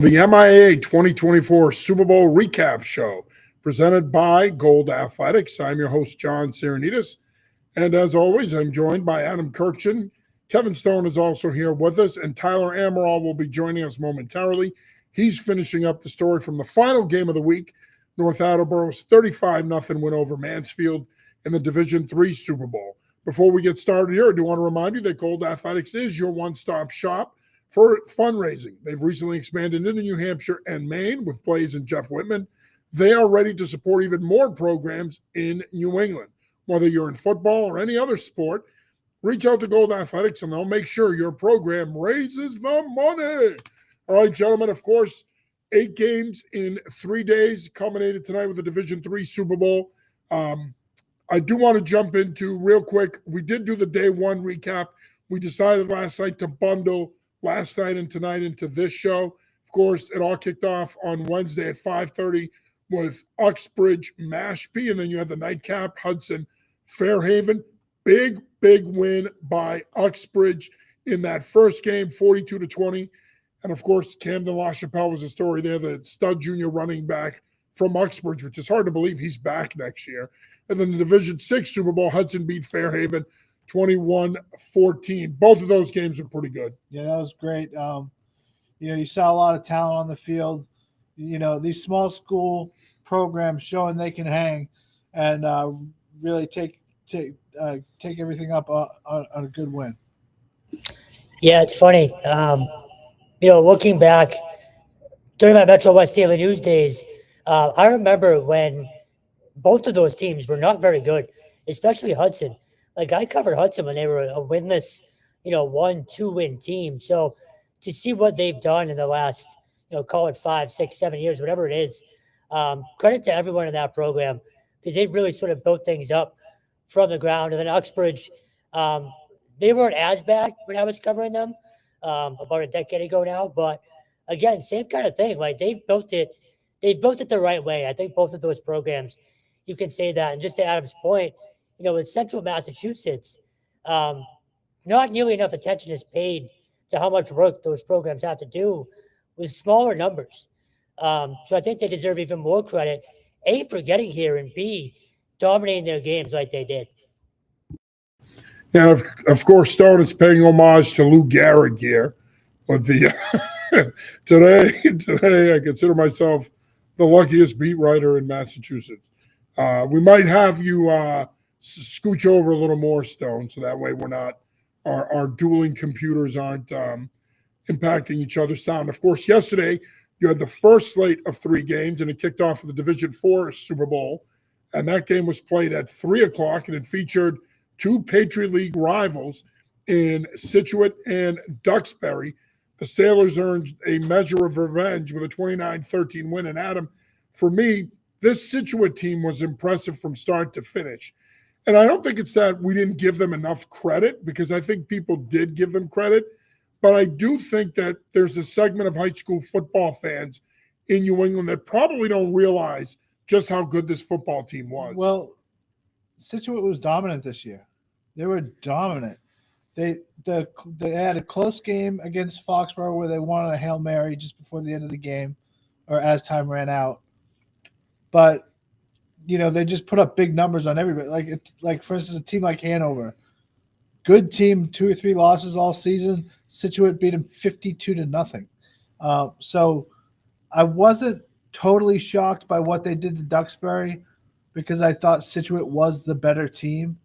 The MIAA 2024 Super Bowl recap show presented by Gold Athletics. I'm your host, John Serenitas. And as always, I'm joined by Adam Kirkchin. Kevin Stone is also here with us, and Tyler Amaral will be joining us momentarily. He's finishing up the story from the final game of the week, North Attleboro's 35-0 win over Mansfield in the Division III Super Bowl. Before we get started here, I do want to remind you that Gold Athletics is your one-stop shop for fundraising. They've recently expanded into New Hampshire and Maine with Blaze and Jeff Whitman. They are ready to support even more programs in New England. Whether you're in football or any other sport, reach out to Gold Athletics and they'll make sure your program raises the money. All right, gentlemen, of course, 8 games in 3 days, culminated tonight with the Division III Super Bowl. I do want to jump into real quick. We did do the day one recap. We decided last night to bundle last night and tonight into this show. Of course, it all kicked off on Wednesday at 5:30 with Uxbridge Mashpee, and then you had the nightcap, Hudson Fairhaven. Big win by Uxbridge in that first game, 42-20. And of course, Camden LaChapelle was a story there, the stud junior running back from Uxbridge, which is hard to believe he's back next year. And then the Division VI Super Bowl, Hudson beat Fairhaven 21-14. Both of those games are pretty good. Yeah, that was great. You saw a lot of talent on the field. These small school programs showing they can hang and really take everything up on a good win. Yeah, it's funny. Looking back during my Metro West Daily News days, I remember when both of those teams were not very good, especially Hudson. Like, I covered Hudson when they were a winless, 1-2 win team. So to see what they've done in the last, call it 5, 6, 7 years, whatever it is, credit to everyone in that program because they've really sort of built things up from the ground. And then Uxbridge, they weren't as bad when I was covering them about a decade ago now. But again, same kind of thing. Like, they've built it the right way. I think both of those programs, you can say that. And just to Adam's point, in central Massachusetts, not nearly enough attention is paid to how much work those programs have to do with smaller numbers. So I think they deserve even more credit, A, for getting here, and B, dominating their games like they did. Now, of course, Stone is paying homage to Lou Gehrig here. But today, I consider myself the luckiest beat writer in Massachusetts. We might have you scooch over a little more, Stone, so that way we're not our dueling computers aren't impacting each other's sound. Of course, yesterday you had the first slate of 3 games, and it kicked off with the Division IV Super Bowl, and that game was played at 3:00, and it featured 2 Patriot League rivals in Scituate and Duxbury. The Sailors earned a measure of revenge with a 29-13 win, and Adam, for me, this Scituate team was impressive from start to finish. And I don't think it's that we didn't give them enough credit, because I think people did give them credit. But I do think that there's a segment of high school football fans in New England that probably don't realize just how good this football team was. Well, Scituate was dominant this year. They were dominant. They had a close game against Foxborough where they won a Hail Mary just before the end of the game, or as time ran out. But they just put up big numbers on everybody. Like for instance, a team like Hanover, good team, 2 or 3 losses all season. Scituate beat them 52-0. So I wasn't totally shocked by what they did to Duxbury because I thought Scituate was the better team.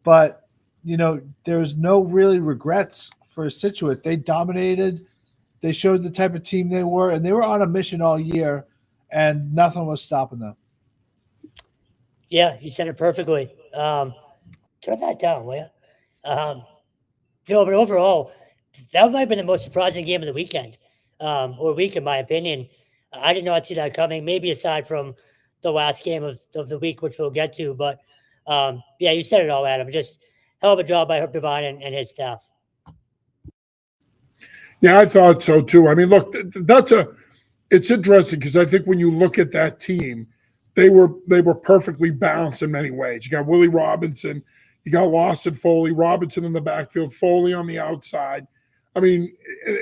But there's no really regrets for Scituate. They dominated. They showed the type of team they were, and they were on a mission all year, and nothing was stopping them. Yeah, you said it perfectly. Turn that down, will you? But overall, that might have been the most surprising game of the weekend, or week, in my opinion. I did not see that coming, maybe aside from the last game of the week, which we'll get to. But, yeah, you said it all, Adam. Just hell of a job by Herb Devine and his staff. Yeah, I thought so, too. I mean, look, it's interesting because I think when you look at that team, they were perfectly balanced in many ways. You got Willie Robinson, you got Lawson Foley, Robinson in the backfield, Foley on the outside. I mean,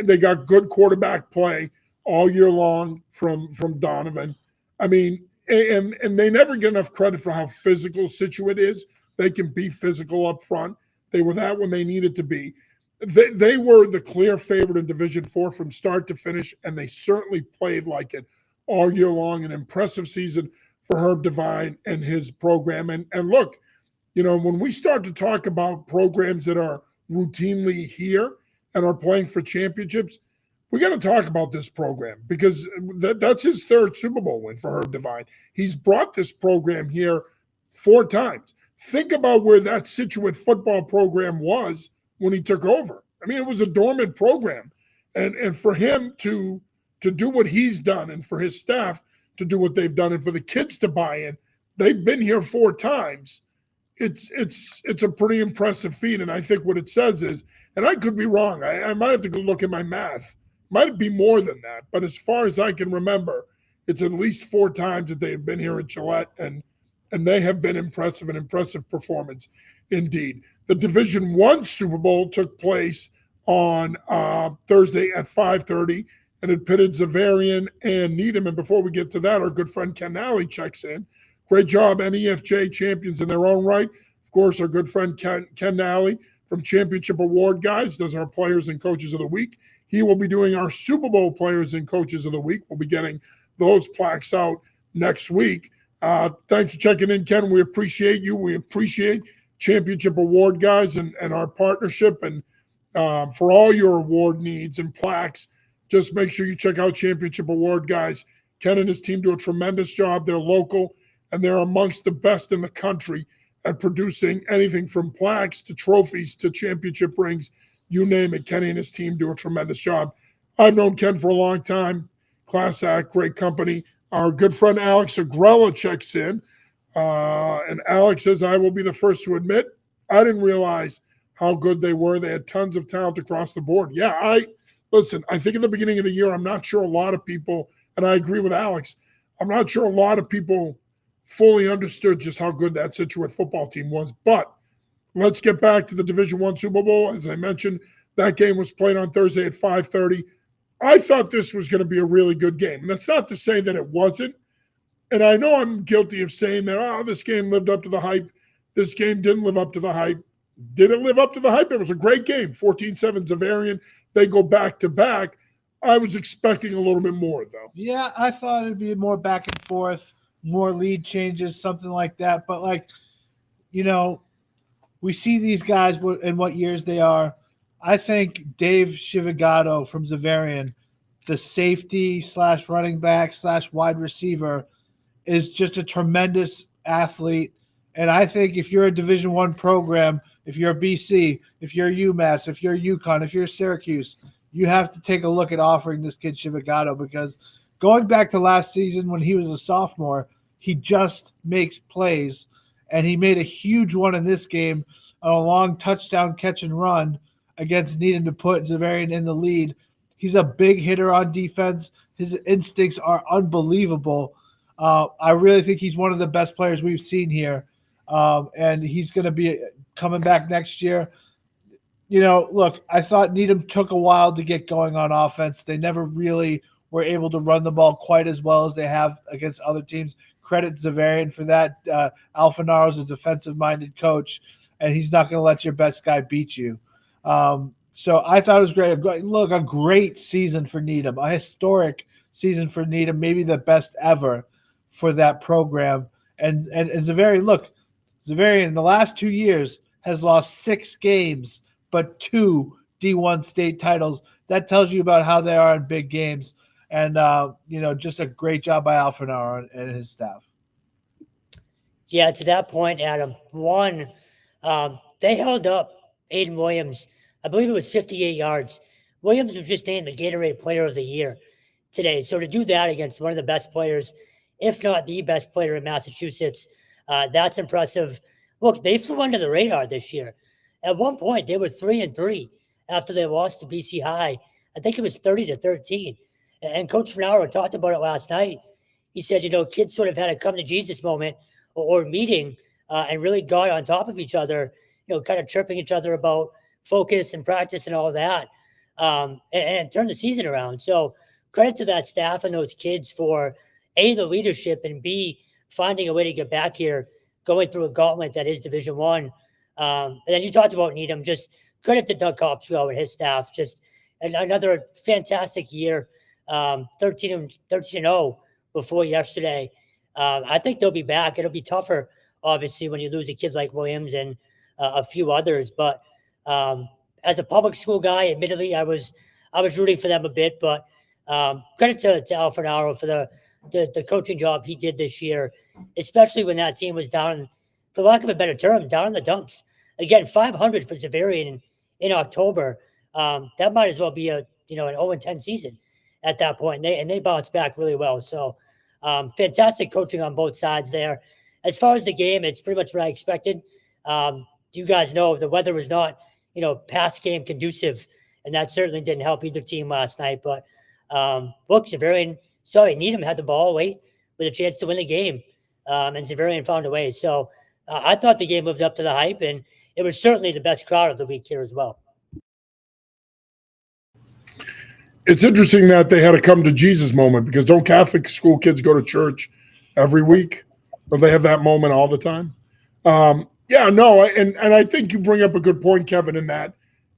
they got good quarterback play all year long from Donovan. I mean, and they never get enough credit for how physical Situate is. They can be physical up front. They were that when they needed to be. They were the clear favorite in Division IV from start to finish, and they certainly played like it all year long. An impressive season for Herb Devine and his program. And look, you know, when we start to talk about programs that are routinely here and are playing for championships, we got to talk about this program because that's his third Super Bowl win for Herb Devine. He's brought this program here 4 times. Think about where that Situate football program was when he took over. I mean, it was a dormant program. And for him to do what he's done and for his staff to do what they've done and for the kids to buy in, they've been here 4 times. It's a pretty impressive feat. And I think what it says is, and I could be wrong, I might have to go look at my math. Might be more than that. But as far as I can remember, it's at least 4 times that they've been here at Gillette, and they have been impressive, an impressive performance indeed. The Division I Super Bowl took place on Thursday at 5:30, and it pitted Xaverian and Needham. And before we get to that, our good friend Ken Nally checks in. Great job, NEFJ champions in their own right. Of course, our good friend Ken Nally from Championship Award Guys does our Players and Coaches of the Week. He will be doing our Super Bowl Players and Coaches of the Week. We'll be getting those plaques out next week. Thanks for checking in, Ken. We appreciate you. We appreciate Championship Award Guys and our partnership. And for all your award needs and plaques, just make sure you check out Championship Award Guys. Ken and his team do a tremendous job. They're local, and they're amongst the best in the country at producing anything from plaques to trophies to championship rings. You name it, Kenny and his team do a tremendous job. I've known Ken for a long time. Class act, great company. Our good friend Alex Agrella checks in. And Alex says, I will be the first to admit, I didn't realize how good they were. They had tons of talent across the board. Yeah, I think at the beginning of the year, I'm not sure a lot of people, and I agree with Alex, I'm not sure a lot of people fully understood just how good that Situate football team was. But let's get back to the Division I Super Bowl. As I mentioned, that game was played on Thursday at 5:30. I thought this was going to be a really good game. And that's not to say that it wasn't. And I know I'm guilty of saying that, this game lived up to the hype. This game didn't live up to the hype. Did it live up to the hype? It was a great game. 14-7 Xaverian. They go back-to-back. I was expecting a little bit more, though. Yeah, I thought it'd be more back and forth, more lead changes, something like that. But, we see these guys in what years they are. I think Dave Shivigato from Xaverian, the safety / running back / wide receiver, is just a tremendous athlete. And I think if you're a Division I program, if you're a BC, if you're UMass, if you're UConn, if you're Syracuse, you have to take a look at offering this kid Shivigato, because going back to last season when he was a sophomore, he just makes plays. And he made a huge one in this game, a long touchdown catch and run against needing to put Xaverian in the lead. He's a big hitter on defense. His instincts are unbelievable. I really think he's one of the best players we've seen here. And he's going to be coming back next year. Look, I thought Needham took a while to get going on offense. They never really were able to run the ball quite as well as they have against other teams. Credit Xaverian for that. Alfanaro's a defensive-minded coach, and he's not going to let your best guy beat you. So I thought it was great. Look, a great season for Needham, a historic season for Needham, maybe the best ever for that program. And Xaverian in the last 2 years has lost 6 games, but 2 D1 state titles. That tells you about how they are in big games. And, just a great job by Alfanaro and his staff. Yeah, to that point, Adam, they held up Aiden Williams. I believe it was 58 yards. Williams was just named the Gatorade Player of the Year today. So to do that against one of the best players, if not the best player in Massachusetts, that's impressive. Look, they flew under the radar this year. At one point, they were 3-3 after they lost to BC High. I think it was 30-13. And Coach Fanaro talked about it last night. He said, kids sort of had a come to Jesus moment or meeting and really got on top of each other, kind of chirping each other about focus and practice and all that, and turn the season around. So credit to that staff and those kids for A, the leadership, and B, finding a way to get back here, going through a gauntlet that is Division One. And then you talked about Needham. Just credit to Doug Kopsko and his staff. Just another fantastic year. 13-0 before yesterday. I think they'll be back. It'll be tougher, obviously, when you lose a kid like Williams and a few others. But as a public school guy, admittedly, I was rooting for them a bit. But credit to Alfred Arrow for the coaching job he did this year, especially when that team was down, for lack of a better term, down in the dumps. Again, 500 for Xaverian in October. That might as well be an 0-10 season at that point. And they bounced back really well. So fantastic coaching on both sides there. As far as the game, it's pretty much what I expected. You guys know the weather was not, past game conducive, and that certainly didn't help either team last night. But look, Needham had the ball late with a chance to win the game, and Xaverian found a way. So I thought the game lived up to the hype, and it was certainly the best crowd of the week here as well. It's interesting that they had a come to Jesus moment, because don't Catholic school kids go to church every week? Don't they have that moment all the time? And I think you bring up a good point, Kevin, in that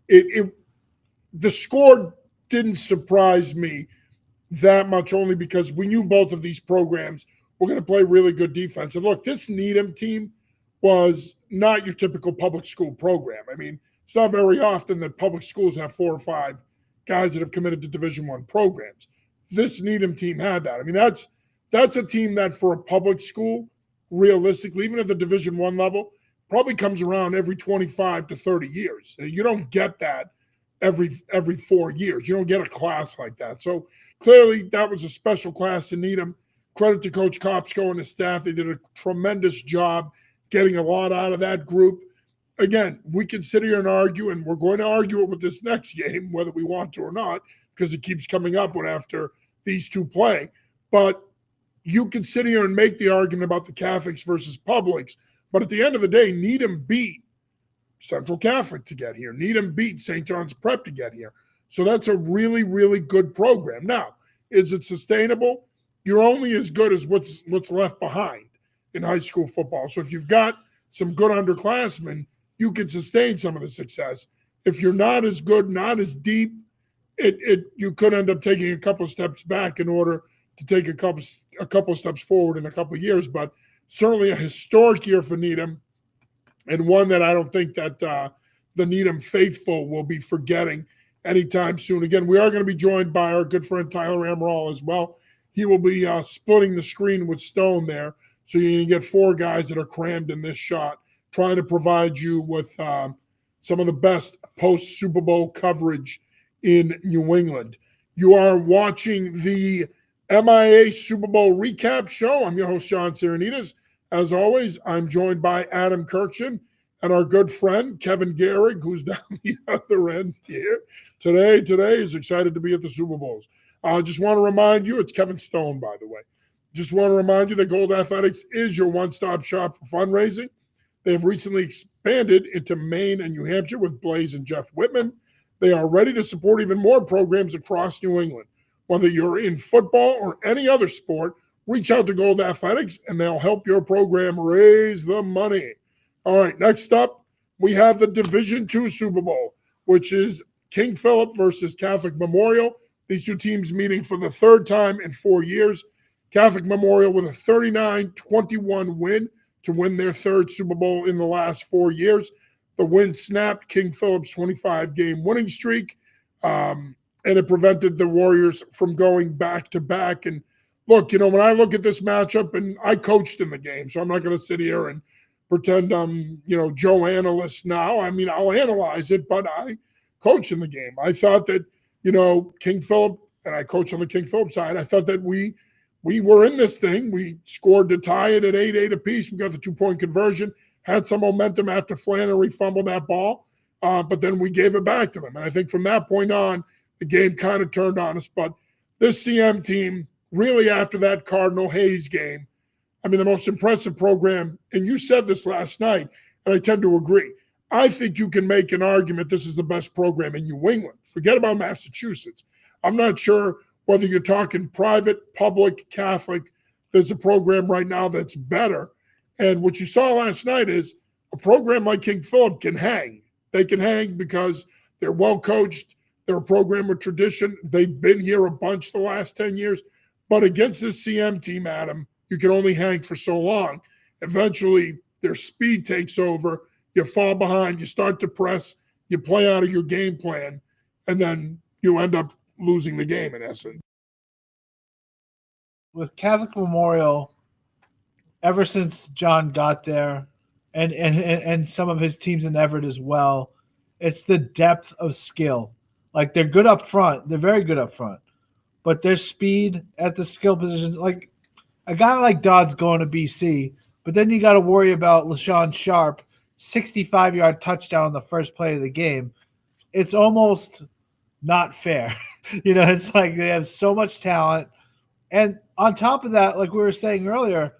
the score didn't surprise me that much, only because we knew both of these programs were going to play really good defense. And look, this Needham team was not your typical public school program. I mean, it's not very often that public schools have 4 or 5 guys that have committed to Division I programs. This Needham team had that. I mean, that's a team that for a public school, realistically, even at the Division I level, probably comes around every 25 to 30 years. You don't get that every 4 years. You don't get a class like that. So clearly that was a special class in Needham. Credit to Coach Kopsko and his staff. They did a tremendous job getting a lot out of that group. Again, we can sit here and argue, and we're going to argue it with this next game, whether we want to or not, because it keeps coming up after these two play. But you can sit here and make the argument about the Catholics versus publics. But at the end of the day, Needham beat Central Catholic to get here. Needham beat St. John's Prep to get here. So that's a really, really good program. Now, is it sustainable? You're only as good as what's left behind in high school football. So if you've got some good underclassmen, you can sustain some of the success. If you're not as good, not as deep, you could end up taking a couple of steps back in order to take a couple of steps forward in a couple of years. But certainly a historic year for Needham, and one that I don't think that the Needham faithful will be forgetting anytime soon. Again, we are going to be joined by our good friend Tyler Amaral as well. He will be splitting the screen with Stone there, so you can get 4 guys that are crammed in this shot, trying to provide you with some of the best post-Super Bowl coverage in New England. You are watching the MIAA Super Bowl recap show. I'm your host, John Serenitas. As always, I'm joined by Adam Kirkshin and our good friend, Kevin Gehrig, who's down the other end here. Today is excited to be at the Super Bowls. I just want to remind you, it's Kevin Stone, by the way. Just want to remind you that Gold Athletics is your one-stop shop for fundraising. They have recently expanded into Maine and New Hampshire with Blaze and Jeff Whitman. They are ready to support even more programs across New England. Whether you're in football or any other sport, reach out to Gold Athletics and they'll help your program raise the money. All right, next up, we have the Division II Super Bowl, which is King Philip versus Catholic Memorial. These two teams meeting for the 3rd time in 4 years. Catholic Memorial with a 39-21 win to win their 3rd Super Bowl in the last 4 years. The win snapped King Philip's 25-game winning streak, and it prevented the Warriors from going back-to-back. And look, when I look at this matchup, and I coached in the game, so I'm not going to sit here and pretend I'm, Joe Analyst now. I mean, I'll analyze it, but I coached in the game. I thought that, King Philip, and I coached on the King Philip side, I thought that we were in this thing. We scored to tie it at 8-8 apiece. We got the 2-point conversion, had some momentum after Flannery fumbled that ball, but then we gave it back to them. And I think from that point on, the game kind of turned on us. But this CM team, really after that Cardinal Hayes game, I mean, the most impressive program, and you said this last night, and I tend to agree. I think you can make an argument this is the best program in New England. Forget about Massachusetts. I'm not sure whether you're talking private, public, Catholic, there's a program right now that's better. And what you saw last night is a program like King Philip can hang. They can hang because they're well coached. They're a program with tradition. They've been here a bunch the last 10 years. But against this CM team, Adam, you can only hang for so long. Eventually, their speed takes over. You fall behind. You start to press. You play out of your game plan. And then you end up losing the game, in essence. With Catholic Memorial, ever since John got there, and some of his teams in Everett as well, it's the depth of skill. Like, they're good up front. They're very good up front. But their speed at the skill positions, like a guy like Dodd's going to BC, but then you got to worry about LaShawn Sharp, 65-yard touchdown on the first play of the game. It's almost not fair. It's like they have so much talent. And on top of that, like we were saying earlier,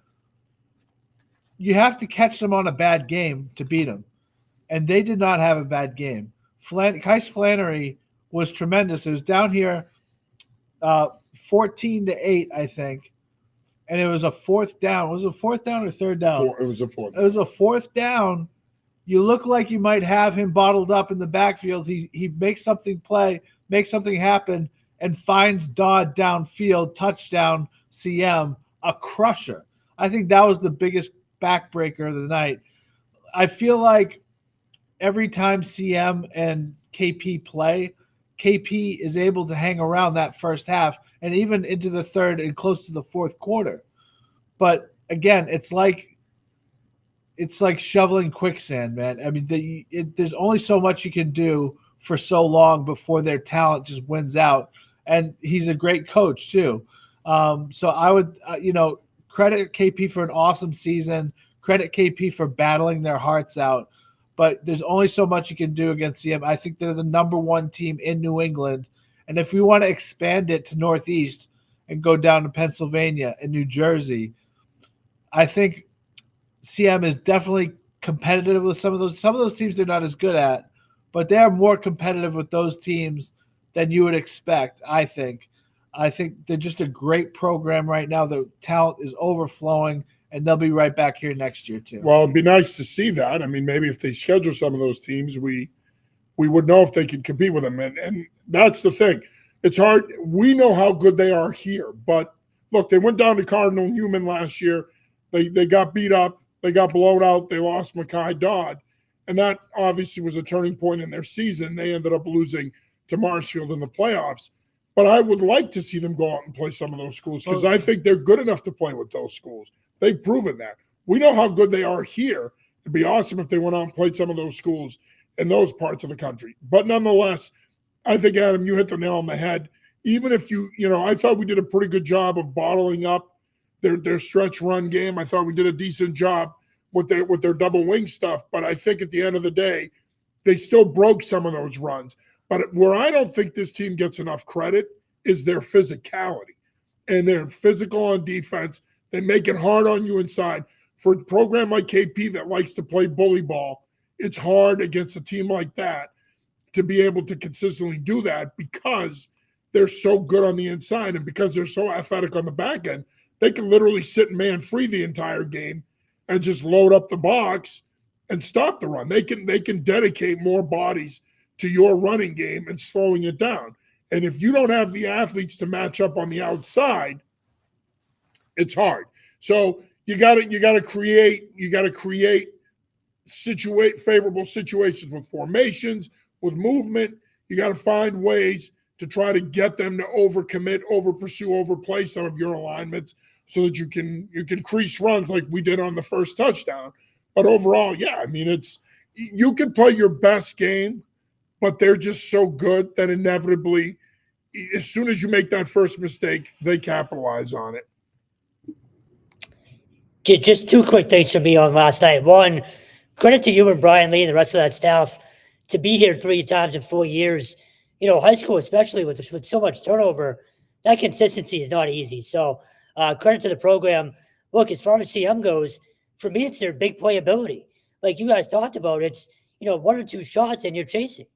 you have to catch them on a bad game to beat them. And they did not have a bad game. Kais Flannery was tremendous. It was down here 14-8, I think. And it was a fourth down. Was it a fourth down or third down? It was a fourth. It was a fourth down. You look like you might have him bottled up in the backfield. He makes something play, makes something happen, and finds Dodd downfield, touchdown, CM, a crusher. I think that was the biggest backbreaker of the night. I feel like every time CM and KP play, KP is able to hang around that first half and even into the third and close to the fourth quarter. But again, it's like shoveling quicksand, man. I mean, there's only so much you can do for so long before their talent just wins out. And he's a great coach too. So I would, credit KP for an awesome season. Credit KP for battling their hearts out. But there's only so much you can do against CM. I think they're the number one team in New England. And if we want to expand it to Northeast and go down to Pennsylvania and New Jersey, I think CM is definitely competitive with some of those teams they're not as good at, but they are more competitive with those teams than you would expect, I think. I think they're just a great program right now. The talent is overflowing, and they'll be right back here next year too. Well, it'd be nice to see that. I mean, maybe if they schedule some of those teams, we would know if they could compete with them. And that's the thing. It's hard. We know how good they are here. But, look, they went down to Cardinal Newman last year. They got beat up. They got blown out. They lost Mekhi Dodd. And that obviously was a turning point in their season. They ended up losing to Marshfield in the playoffs. But I would like to see them go out and play some of those schools because I think they're good enough to play with those schools. They've proven that. We know how good they are here. It'd be awesome if they went out and played some of those schools in those parts of the country. But nonetheless, I think, Adam, you hit the nail on the head. Even if I thought we did a pretty good job of bottling up their stretch run game. I thought we did a decent job with their double wing stuff. But I think at the end of the day, they still broke some of those runs. But where I don't think this team gets enough credit is their physicality. And they're physical on defense. They make it hard on you inside. For a program like KP that likes to play bully ball, it's hard against a team like that to be able to consistently do that because they're so good on the inside and because they're so athletic on the back end. They can literally sit man free the entire game and just load up the box and stop the run. They can dedicate more bodies to your running game and slowing it down. And if you don't have the athletes to match up on the outside, it's hard. So you got to create favorable situations with formations, with movement. You got to find ways to try to get them to overcommit, overpursue, overplay some of your alignments so that you can crease runs like we did on the first touchdown. But overall, yeah, I mean, you can play your best game, but they're just so good that inevitably, as soon as you make that first mistake, they capitalize on it. Just two quick things for me on last night. One, credit to you and Brian Lee and the rest of that staff to be here 3 times in 4 years. High school, especially with so much turnover, that consistency is not easy. So credit to the program. Look, as far as CM goes, for me, it's their big playability. Like you guys talked about, it's 1 or 2 shots and you're chasing,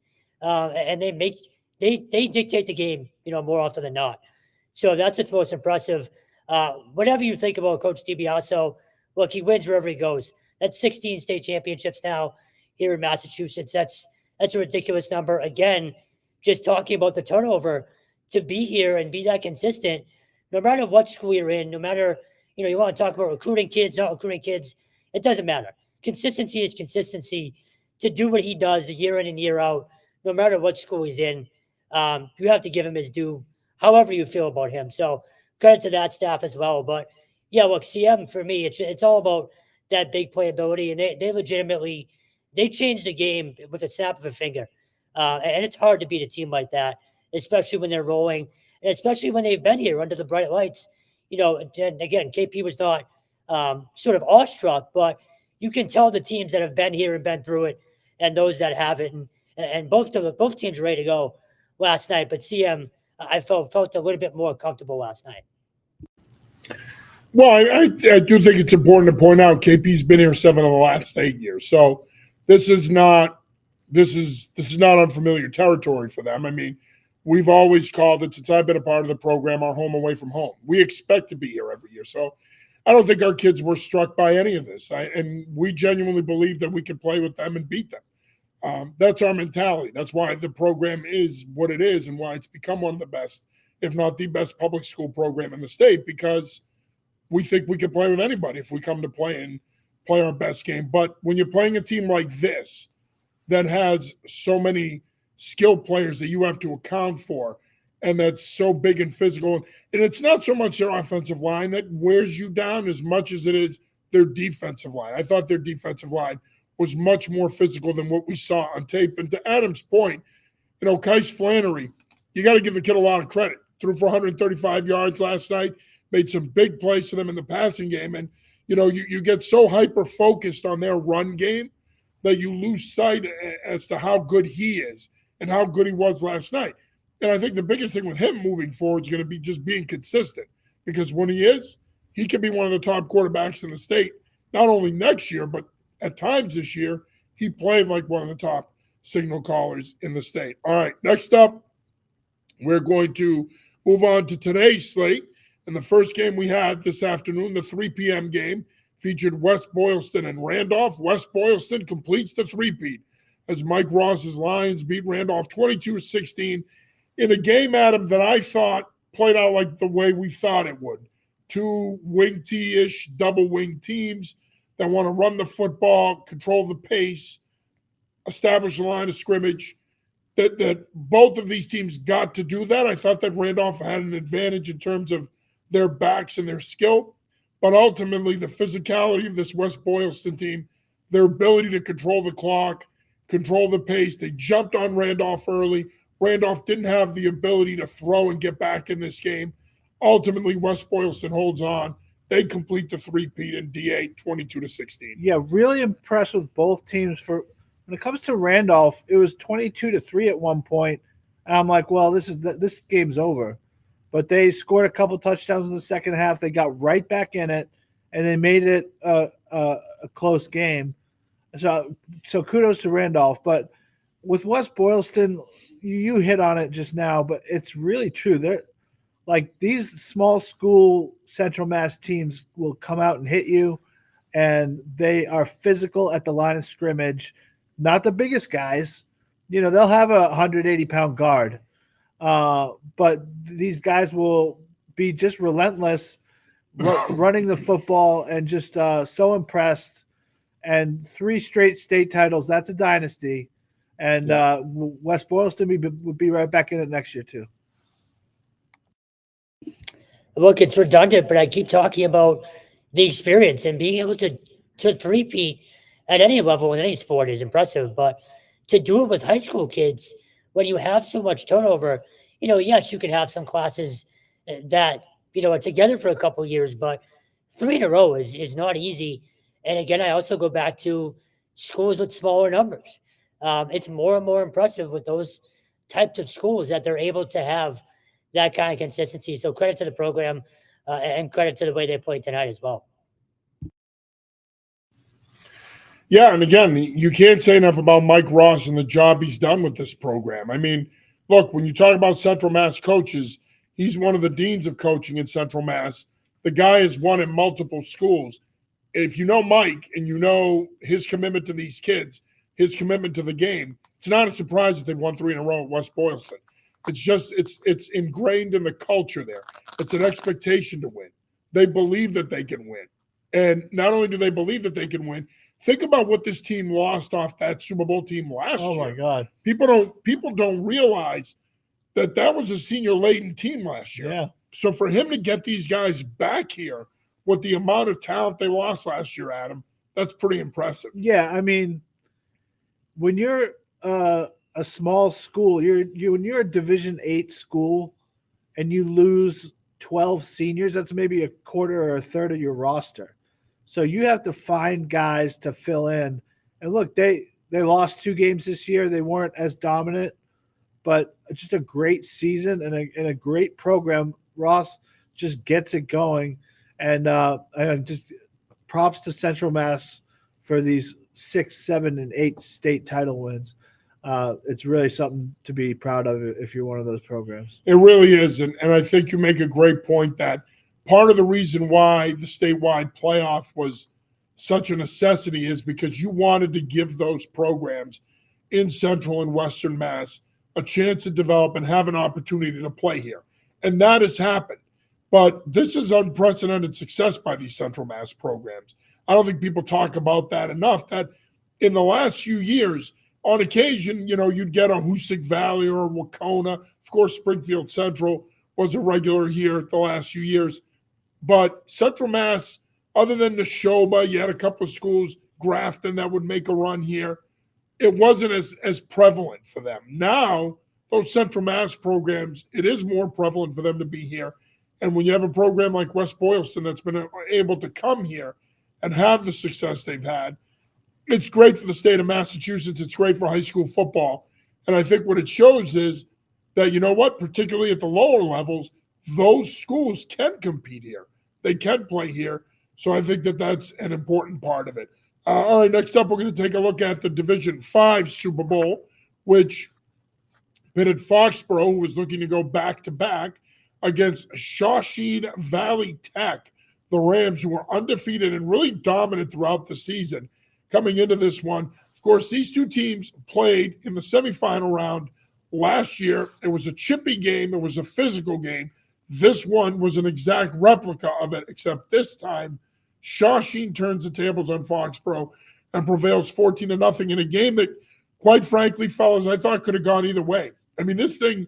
and they dictate the game, more often than not. So that's what's most impressive. Whatever you think about Coach DiBiase, look, he wins wherever he goes. That's 16 state championships now here in Massachusetts. That's a ridiculous number. Again, just talking about the turnover, to be here and be that consistent, no matter what school you're in, no matter, you want to talk about recruiting kids, not recruiting kids, it doesn't matter. Consistency is consistency. To do what he does year in and year out, no matter what school he's in, you have to give him his due, however you feel about him. So credit to that staff as well. But yeah, look, CM for me, it's all about that big playability, and they legitimately they changed the game with a snap of a finger. And it's hard to beat a team like that, especially when they're rolling, and especially when they've been here under the bright lights. And again, KP was not sort of awestruck, but you can tell the teams that have been here and been through it, and those that haven't, and both teams are ready to go last night. But CM, I felt a little bit more comfortable last night. Well, I do think it's important to point out KP's been here 7 of the last 8 years, so this is not unfamiliar territory for them. I mean, we've always called it, since I've been a part of the program, our home away from home. We expect to be here every year, so I don't think our kids were struck by any of this, and we genuinely believe that we can play with them and beat them. That's our mentality. That's why the program is what it is, and why it's become one of the best, if not the best, public school program in the state, because we think we can play with anybody if we come to play and play our best game. But when you're playing a team like this that has so many skilled players that you have to account for, and that's so big and physical, and it's not so much their offensive line that wears you down as much as it is their defensive line. I thought their defensive line was much more physical than what we saw on tape. And to Adam's point, Kais Flannery, you got to give the kid a lot of credit. Threw for 135 yards last night, made some big plays for them in the passing game. And, you get so hyper-focused on their run game that you lose sight as to how good he is and how good he was last night. And I think the biggest thing with him moving forward is going to be just being consistent, because when he is, he can be one of the top quarterbacks in the state, not only next year, but at times this year, he played like one of the top signal callers in the state. All right, next up, we're going to move on to today's slate. And the first game we had this afternoon, the 3 p.m. game, featured West Boylston and Randolph. West Boylston completes the three-peat as Mike Ross's Lions beat Randolph 22-16 in a game, Adam, that I thought played out like the way we thought it would. Two wing T-ish, double wing teams that want to run the football, control the pace, establish the line of scrimmage. That both of these teams got to do that. I thought that Randolph had an advantage in terms of their backs and their skill. But ultimately, the physicality of this West Boylston team, their ability to control the clock, control the pace, they jumped on Randolph early. Randolph didn't have the ability to throw and get back in this game. Ultimately, West Boylston holds on. They complete the three-peat in D8, 22-16. Yeah, really impressed with both teams. When it comes to Randolph, it was 22-3 at one point, and I'm like, well, this game's over. But they scored a couple touchdowns in the second half. They got right back in it, and they made it a close game. So kudos to Randolph. But with West Boylston, you hit on it just now, but it's really true. They're like these small school Central Mass teams will come out and hit you, and they are physical at the line of scrimmage. Not the biggest guys. They'll have a 180-pound guard. But these guys will be just relentless running the football and just so impressed. And 3 straight state titles, that's a dynasty. And West Boylston would be right back in it next year too. Look, it's redundant, but I keep talking about the experience, and being able to three-peat at any level in any sport is impressive. But to do it with high school kids, when you have so much turnover, yes, you can have some classes that, are together for a couple of years, but 3 in a row is not easy. And again, I also go back to schools with smaller numbers. It's more and more impressive with those types of schools that they're able to have that kind of consistency. So credit to the program and credit to the way they played tonight as well. Yeah, and again, you can't say enough about Mike Ross and the job he's done with this program. I mean, look, when you talk about Central Mass coaches, He's one of the deans of coaching in Central Mass. The guy has won in multiple schools. If you know Mike and you know his commitment to these kids, his commitment to the game, it's not a surprise that they've won 3 in a row at West Boylston. It's just it's ingrained in the culture there. It's an expectation to win. They believe that they can win. And not only do they believe that they can win, think about what this team lost off that Super Bowl team last year. Oh my God. People don't realize that was a senior laden team last year. Yeah. So for him to get these guys back here with the amount of talent they lost last year, Adam, that's pretty impressive. Yeah, I mean, when you're a small school, when you're a Division 8 school and you lose 12 seniors, that's maybe a quarter or a third of your roster. So you have to find guys to fill in. And look, they lost 2 games this year. They weren't as dominant, but just a great season and a great program. Ross just gets it going. And just props to Central Mass for these 6, 7, and 8 state title wins. It's really something to be proud of if you're one of those programs. It really is. And I think you make a great point that part of the reason why the statewide playoff was such a necessity is because you wanted to give those programs in Central and Western Mass a chance to develop and have an opportunity to play here. And that has happened. But this is unprecedented success by these Central Mass programs. I don't think people talk about that enough, that in the last few years, on occasion, you'd get a Hoosick Valley or a Wacona. Of course, Springfield Central was a regular here the last few years. But Central Mass, other than Neshoba, you had a couple of schools, Grafton, that would make a run here. It wasn't as prevalent for them. Now, those Central Mass programs, it is more prevalent for them to be here. And when you have a program like West Boylston that's been able to come here and have the success they've had, it's great for the state of Massachusetts. It's great for high school football. And I think what it shows is that, you know what, particularly at the lower levels, those schools can compete here. They can play here. So I think that that's an important part of it. All right, next up, we're going to take a look at the Division 5 Super Bowl, which pitted Foxborough, who was looking to go back-to-back, against Shawsheen Valley Tech, the Rams, who were undefeated and really dominant throughout the season. Coming into this one, of course, these two teams played in the semifinal round last year. It was a chippy game. It was a physical game. This one was an exact replica of it, except this time, Shawsheen turns the tables on Foxborough and prevails 14-0 in a game that, quite frankly, fellas, I thought could have gone either way. I mean, this thing,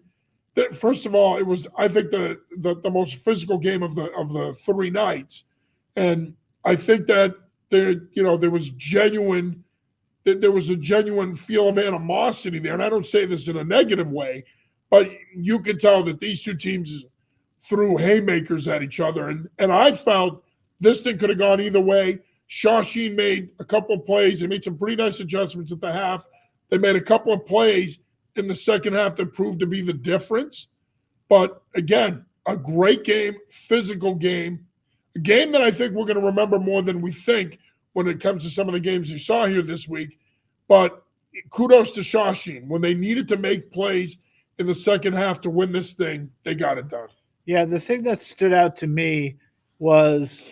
first of all, it was, I think, the most physical game of the 3 nights, and I think that there was a genuine feel of animosity there, and I don't say this in a negative way, but you could tell that these two teams threw haymakers at each other, and I felt this thing could have gone either way. Shawsheen made a couple of plays. They made some pretty nice adjustments at the half. They made a couple of plays in the second half that proved to be the difference. But again, a great game, physical game, a game that I think we're going to remember more than we think when it comes to some of the games you saw here this week. But kudos to Shawsheen. When they needed to make plays in the second half to win this thing, they got it done. Yeah, the thing that stood out to me was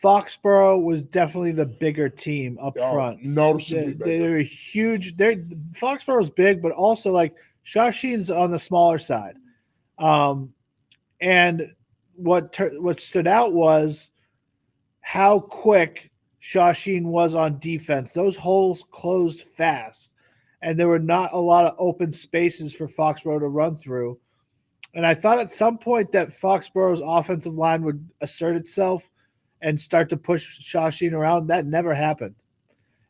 Foxborough was definitely the bigger team up front. Noticeably bigger. They're huge. Foxborough's big, but also like Shawsheen's on the smaller side. And what stood out was how quick Shawsheen was on defense. Those holes closed fast, and there were not a lot of open spaces for Foxborough to run through. And I thought at some point that Foxborough's offensive line would assert itself and start to push Shawsheen around. That never happened.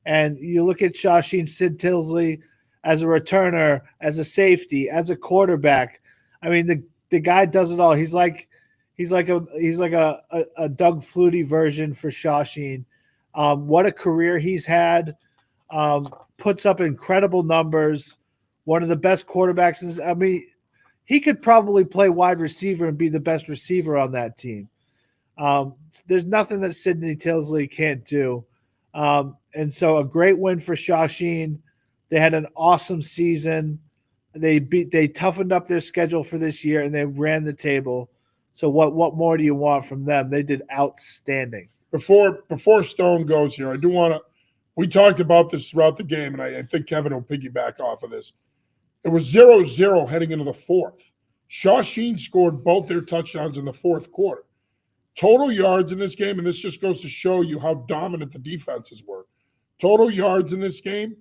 And you look at Shawsheen, Sid Tilsley as a returner, as a safety, as a quarterback. I mean, the guy does it all. He's like a Doug Flutie version for Shawsheen. What a career he's had. Puts up incredible numbers. One of the best quarterbacks. I mean, he could probably play wide receiver and be the best receiver on that team. There's nothing that Sidney Tilsley can't do. And so a great win for Shawsheen. They had an awesome season. They toughened up their schedule for this year, and they ran the table. So what more do you want from them? They did outstanding. Before Stone goes here, I do want to. We talked about this throughout the game, and I think Kevin will piggyback off of this. It was 0-0 heading into the fourth. Shawsheen scored both their touchdowns in the fourth quarter. Total yards in this game, and this just goes to show you how dominant the defenses were. Total yards in this game,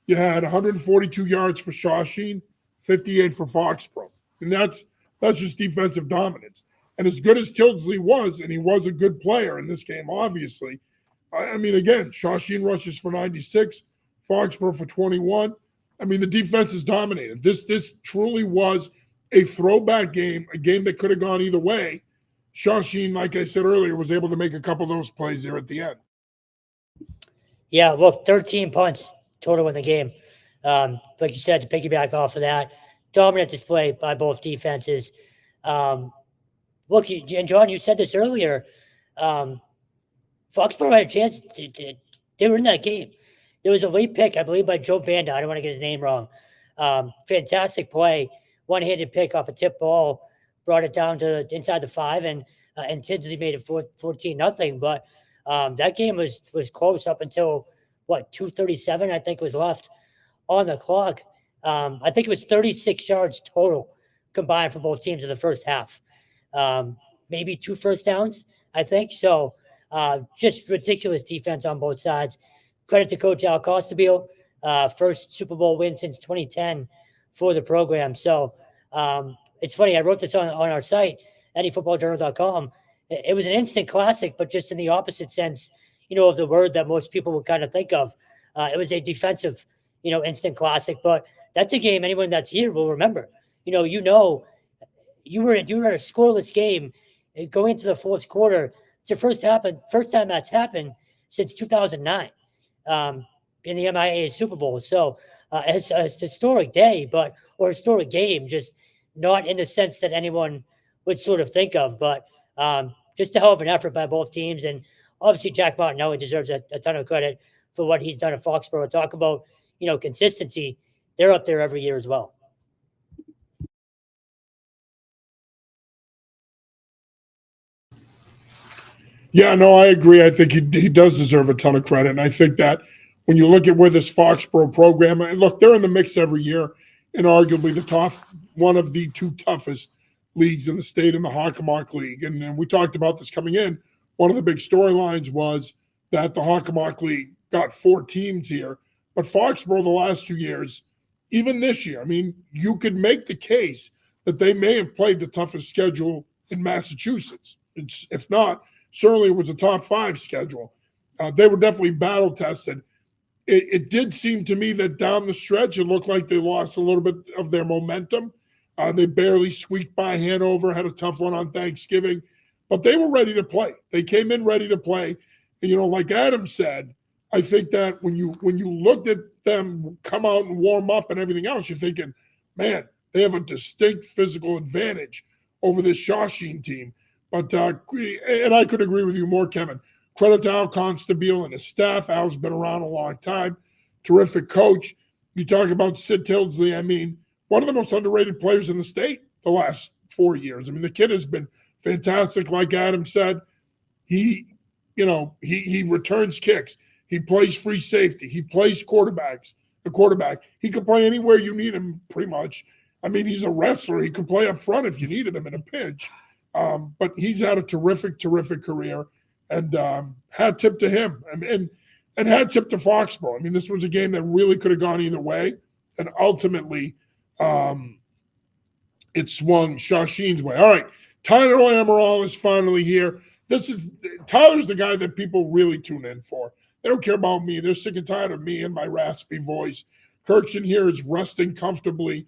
you had 142 yards for Shawsheen, 58 for Foxborough. And that's just defensive dominance. And as good as Tildesley was, and he was a good player in this game, obviously, I mean, again, Shawsheen rushes for 96, Foxborough for 21. I mean, the defense is dominated. This truly was a throwback game, a game that could have gone either way. Shawsheen, like I said earlier, was able to make a couple of those plays there at the end. Yeah, look, 13 punts total in the game. Like you said, to piggyback off of that, dominant display by both defenses. Look, and John, you said this earlier. Foxborough had a chance. They were in that game. There was a late pick, I believe, by Joe Banda. I don't want to get his name wrong. Fantastic play. One-handed pick off a tip ball, brought it down to inside the 5, and Tinsley made it 14-0. But that game was close up until, 2:37, I think, was left on the clock. I think it was 36 yards total combined for both teams in the first half. Maybe 2 first downs, I think. So just ridiculous defense on both sides. Credit to Coach Al Costabile, first Super Bowl win since 2010 for the program. So it's funny, I wrote this on our site, anyfootballjournal.com. It was an instant classic, but just in the opposite sense, of the word that most people would kind of think of. It was a defensive, instant classic, but that's a game anyone that's here will remember. You were at a scoreless game going into the fourth quarter. It's the first time that's happened since 2009 in the MIAA Super Bowl. So it's a historic day, or historic game, just not in the sense that anyone would sort of think of, but just a hell of an effort by both teams. And obviously Jack Martinelli deserves a ton of credit for what he's done at Foxborough. Talk about, consistency. They're up there every year as well. Yeah, no, I agree. I think he does deserve a ton of credit. And I think that when you look at where this Foxborough program, and look, they're in the mix every year in arguably one of the 2 toughest leagues in the state in the Hockomock League. And we talked about this coming in. One of the big storylines was that the Hockomock League got 4 teams here. But Foxborough the last 2 years, even this year, I mean, you could make the case that they may have played the toughest schedule in Massachusetts. If not, certainly it was a top 5 schedule. They were definitely battle tested. It did seem to me that down the stretch, it looked like they lost a little bit of their momentum. They barely squeaked by Hanover, had a tough one on Thanksgiving, but they were ready to play. They came in ready to play. And, like Adam said, I think that when you looked at them come out and warm up and everything else, you're thinking, man, they have a distinct physical advantage over this Shawsheen team. But and I could agree with you more, Kevin. Credit to Al Constabile and his staff. Al's been around a long time. Terrific coach. You talk about Sid Tildesley. I mean, one of the most underrated players in the state the last 4 years. I mean, the kid has been fantastic. Like Adam said, he returns kicks. He plays free safety. He plays quarterback. He can play anywhere you need him, pretty much. I mean, he's a wrestler. He could play up front if you needed him in a pinch. But he's had a terrific, terrific career. And hat tip to him. And hat tip to Foxborough. I mean, this was a game that really could have gone either way. And ultimately, it swung Shawsheen's way. All right, Tyler Amaral is finally here. Tyler's the guy that people really tune in for. They don't care about me. They're sick and tired of me and my raspy voice. Kirkshin here is resting comfortably,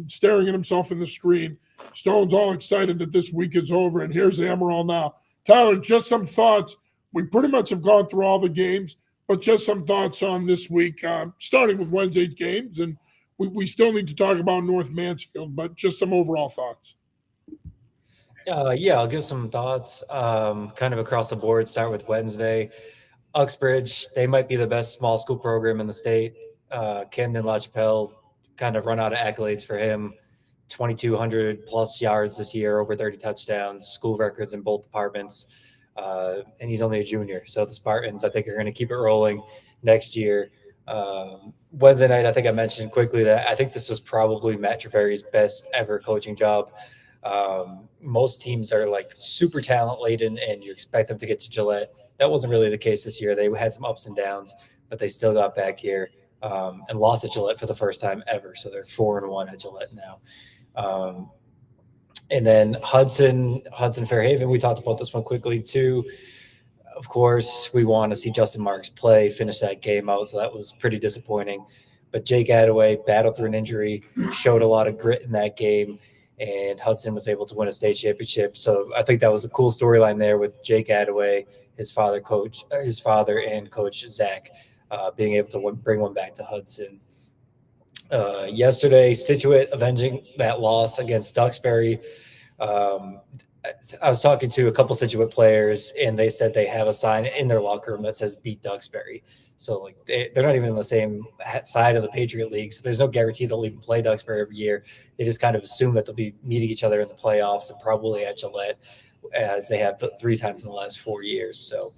staring at himself in the screen. Stone's all excited that this week is over, and here's Amaral now. Tyler, just some thoughts. We pretty much have gone through all the games, but just some thoughts on this week, starting with Wednesday's games. And we still need to talk about North Mansfield, but just some overall thoughts. Yeah, I'll give some thoughts kind of across the board. Start with Wednesday. Uxbridge, they might be the best small school program in the state. Camden, La Chapelle, kind of run out of accolades for him. 2,200 plus yards this year, over 30 touchdowns, school records in both departments. And he's only a junior. So the Spartans, I think, are going to keep it rolling next year. Wednesday night, I think I mentioned quickly that I think this was probably Matt Treveri's best ever coaching job. Most teams are like super talent laden and you expect them to get to Gillette. That wasn't really the case this year. They had some ups and downs, but they still got back here and lost at Gillette for the first time ever. So they're 4-1 at Gillette now. And then Hudson Fairhaven, we talked about this one quickly too. Of course, we want to see Justin Marks play, finish that game out. So that was pretty disappointing. But Jake Attaway battled through an injury, showed a lot of grit in that game, and Hudson was able to win a state championship. So I think that was a cool storyline there with Jake Attaway, his father and Coach Zach being able to bring one back to Hudson. Yesterday, Scituate avenging that loss against Duxbury. I was talking to a couple Scituate players, and they said they have a sign in their locker room that says "Beat Duxbury." So like they're not even on the same side of the Patriot League, so there's no guarantee they'll even play Duxbury every year. They just kind of assume that they'll be meeting each other in the playoffs and probably at Gillette, as they have 3 times in the last 4 years. So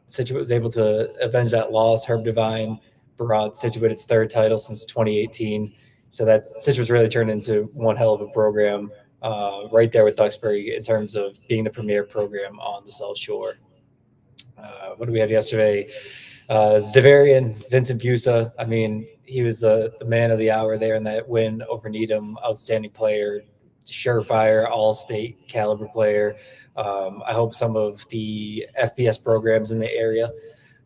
Scituate was able to avenge that loss. Herb Devine brought Scituate its 3rd title since 2018. So that Scituate's really turned into one hell of a program, right there with Duxbury in terms of being the premier program on the South Shore. What do we have yesterday? Zavarian, Vincent Busa. I mean, he was the man of the hour there in that win over Needham. Outstanding player, surefire, all-state caliber player. I hope some of the FBS programs in the area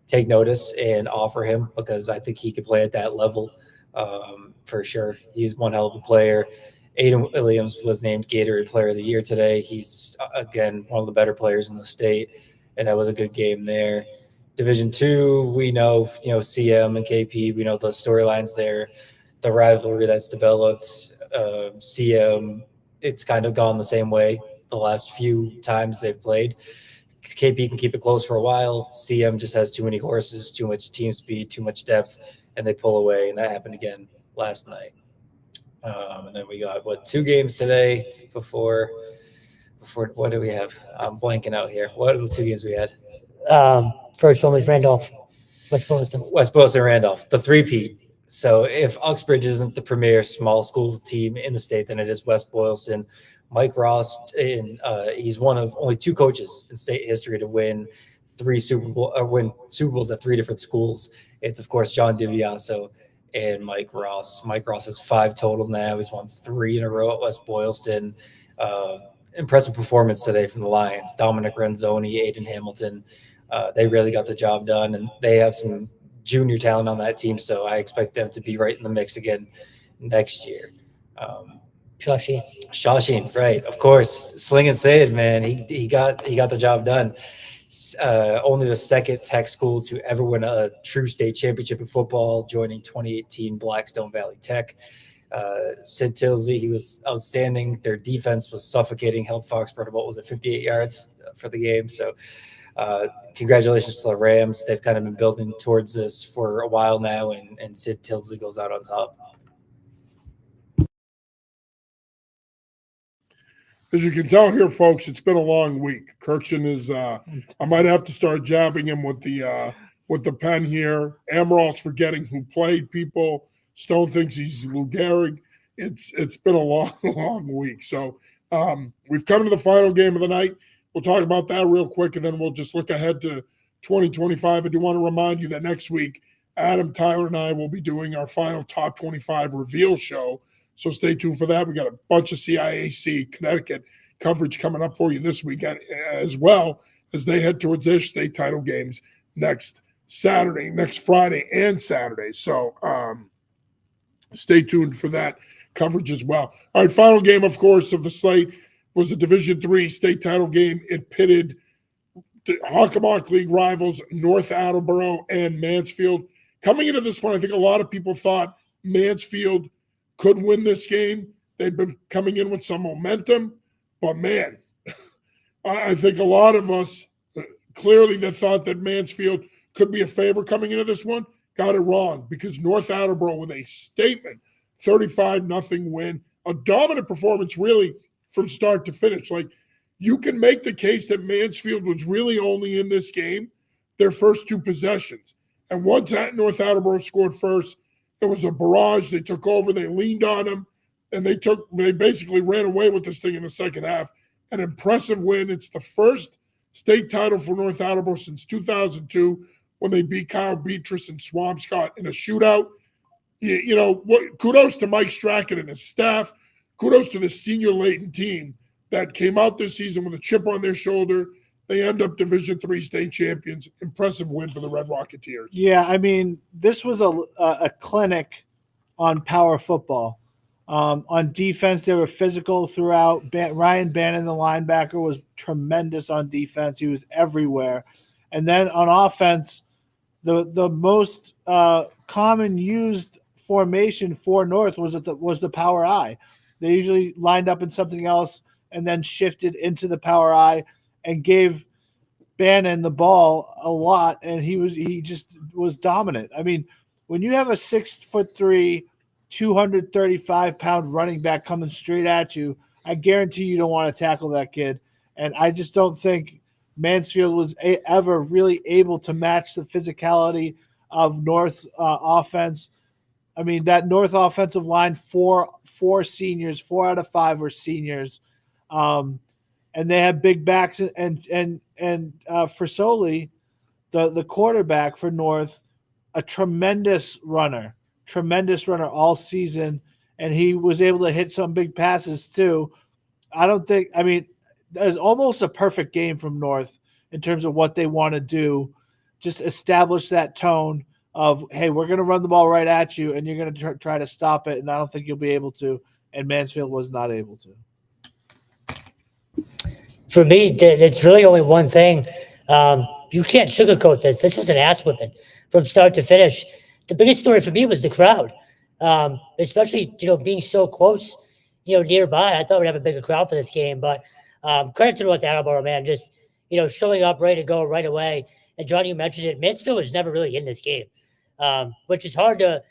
take notice and offer him, because I think he could play at that level for sure. He's one hell of a player. Aiden Williams was named Gatorade Player of the Year today. He's, again, one of the better players in the state, and that was a good game there. Division II, we know, CM and KP, we know the storylines there, the rivalry that's developed. CM, it's kind of gone the same way the last few times they've played. KP can keep it close for a while. CM just has too many horses, too much team speed, too much depth, and they pull away, and that happened again last night. And then we got, 2 games today before what do we have? I'm blanking out here. What are the 2 games we had? First one was Randolph, West Boylston. West Boylston, Randolph, the 3-peat. So if Uxbridge isn't the premier small school team in the state, then it is West Boylston. Mike Ross, he's one of only 2 coaches in state history to win 3 Super Bowls at 3 different schools. It's, of course, John DiBiaso and Mike Ross. Mike Ross has 5 total now. He's won 3 in a row at West Boylston. Impressive performance today from the Lions. Dominic Renzoni, Aiden Hamilton. They really got the job done, and they have some junior talent on that team, so I expect them to be right in the mix again next year. Shawsheen, right, of course. Sling and Sid, man, he got the job done. Only the 2nd tech school to ever win a true state championship in football, joining 2018 Blackstone Valley Tech. Sid Tilsley, he was outstanding. Their defense was suffocating, held Foxborough to 58 yards for the game. So congratulations to the Rams. They've kind of been building towards this for a while now, and Sid Tilsley goes out on top. As you can tell here, folks, it's been a long week. Kirkson is I might have to start jabbing him with the pen here. Amaril's forgetting who played people. Stone thinks he's Lou Gehrig. It's been a long week. So we've come to the final game of the night. We'll talk about that real quick, and then we'll just look ahead to 2025. I do want to remind you that next week, Adam, Tyler, and I will be doing our final top 25 reveal show. So stay tuned for that. We got a bunch of CIAC Connecticut coverage coming up for you this weekend, as well as they head towards their state title games next Friday and Saturday. So stay tuned for that coverage as well. All right, final game, of course, of the slate was a Division III state title game. It pitted the Hockomock League rivals North Attleboro and Mansfield. Coming into this one, I think a lot of people thought Mansfield could win this game. They'd been coming in with some momentum, but man, I think a lot of us clearly that thought that Mansfield could be a favorite coming into this one got it wrong, because North Attleboro with a statement 35-0 win, a dominant performance really from start to finish. Like, you can make the case that Mansfield was really only in this game their first 2 possessions. And once North Attleboro scored first, it was a barrage. They took over, they leaned on them, and they basically ran away with this thing in the second half. An impressive win. It's the first state title for North Attleboro since 2002 when they beat Kyle Beatrice and Swampscott in a shootout. Kudos to Mike Strachan and his staff. Kudos to the senior Layton team that came out this season with a chip on their shoulder. They end up Division III state champions. Impressive win for the Red Rocketeers. Yeah, I mean, this was a clinic on power football. On defense, they were physical throughout. Ryan Bannon, the linebacker, was tremendous on defense. He was everywhere. And then on offense, the most common used formation for North was the power I. They usually lined up in something else and then shifted into the power I and gave Bannon the ball a lot, and he just was dominant. I mean, when you have a 6'3", 235-pound running back coming straight at you, I guarantee you don't want to tackle that kid. And I just don't think Mansfield was ever really able to match the physicality of North's offense. I mean, that North offensive line, four seniors, 4 out of 5 were seniors. And they had big backs, and Frisoli, the quarterback for North, a tremendous runner all season, and he was able to hit some big passes too. There's almost a perfect game from North in terms of what they want to do. Just establish that tone of, hey, we're going to run the ball right at you, and you're going to try to stop it, and I don't think you'll be able to. And Mansfield was not able to. For me, it's really only one thing. You can't sugarcoat this. This was an ass whipping from start to finish. The biggest story for me was the crowd, especially, being so close, nearby. I thought we'd have a bigger crowd for this game, but credit to North Attleboro, man, just, showing up ready to go right away. And John, you mentioned it, Mansfield was never really in this game, which is hard to